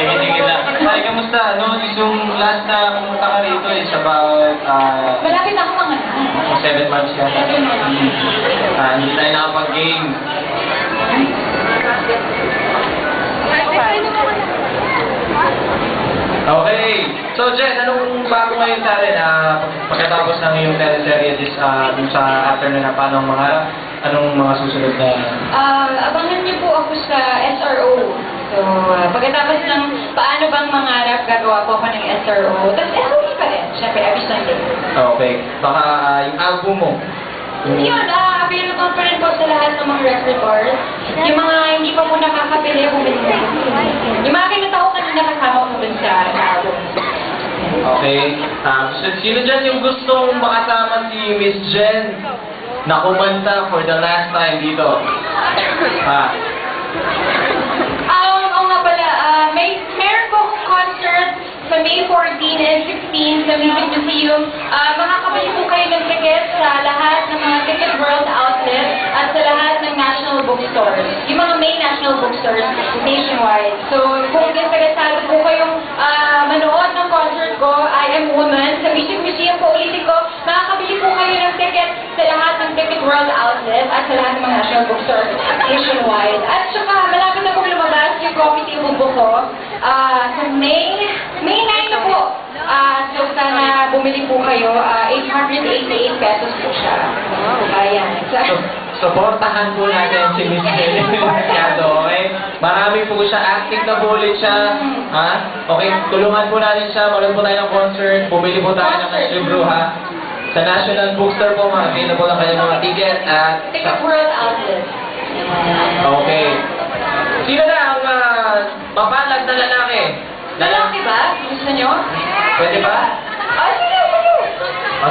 Sige, sige lang. Ay, kamusta? Ano, yung last na pumunta ka rito is about, Malapit ako mga 7 months ka. 7 months. Hindi tayo nakapag-game. Okay. So, Jen, anong bago ngayon sa atin? Pagkatapos ng iyong teleserye dun sa afternoon na paano ang mangarap, anong mga susunod na? Abangan niyo po ako sa SRO. So, pagkatapos ng paano bang mangarap, gagawa po ako ng SRO. Tapos SRO pa rin. Siyempre, every Sunday. Okay. Baka yung album mo. Yun, available pa rin po sa lahat ng mga record bars. Yung mga hindi pa po nakakapili, bumili na. Yung mga kinata ko kanina kasama ko dun sa album. Okay. Sino dyan yung gustong makasama si Miss Jen na kumanta for the last time dito? Oo nga pala, meron po akong concert sa May 14 and 16 sa Music Museum. Makakabili po kayo ng tickets sa lahat ng mga Ticket World outlets at sa lahat ng national bookstores. Yung mga main national bookstores nationwide. So, kung interesado po kayong manood ng concert ko, I Am Woman, sa Music Museum po, ulitin ko, makakabili po kayo ng tickets sa lahat ng Ticket World outlets at sa lahat ng mga national bookstores nationwide. At saka, malapit na pong lumabas yung coffee table book ko sa May 9 na po. So, sana bumili po kayo. 888 pesos po siya. Ayan. Supportahan po natin si Miss Jen. Okay? Marami po siya. Active na po ulit siya. Okay, tulungan po natin siya. Manood po tayo ng concert. Bumili po tayo ng libro, ha? Sa National Bookstore po, available lang kayo mga ticket at... Ticket World Outlet. Okay. Sino na ang papalag na lalaki? Lalaki ba? Gusto nyo? Pwede ba? Sige.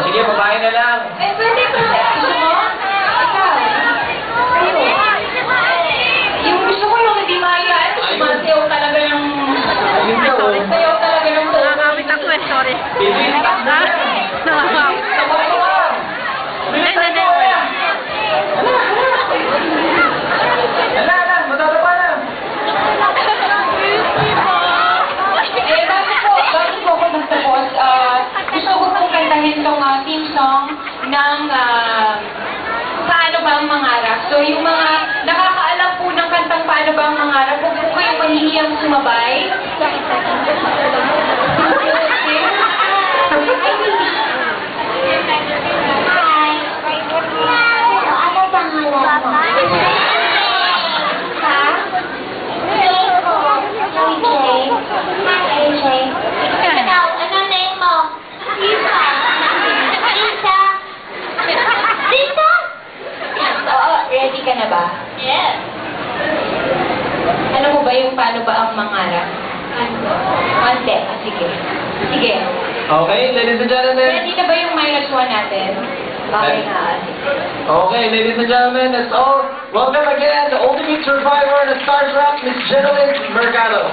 Sige, babae na lang. Pwede ba? Gusto mo? Ikaw. Kayo. Yung gusto ko yung hindi mahihain. Sumasayaw talaga yung... Sumasayaw talaga yung... Nakakapit ako eh, sorry. Hindi. Gusto ko pong kantahin itong theme song ng Paano Ba Ang Mangarap. So, yung mga nakakaalam po ng kantang Paano Ba Ang Mangarap, huwag po kayong mahihiyang sumabay. Hi. Ano pangalan mo? Ha? AJ. Ikaw, ano name mo? Lisa. Lisa? Lisa? Oo, ready ka na ba? Yes. Ano mo ba yung Paano Ba Ang Mangarap? Konti. Sige. Sige. Okay, ladies and gentlemen. Ready na ba yung -1 natin? Okay na. Okay, ladies and gentlemen, that's all. Welcome again, the ultimate survivor and the starstruck, Miss Jenilyn Mercado.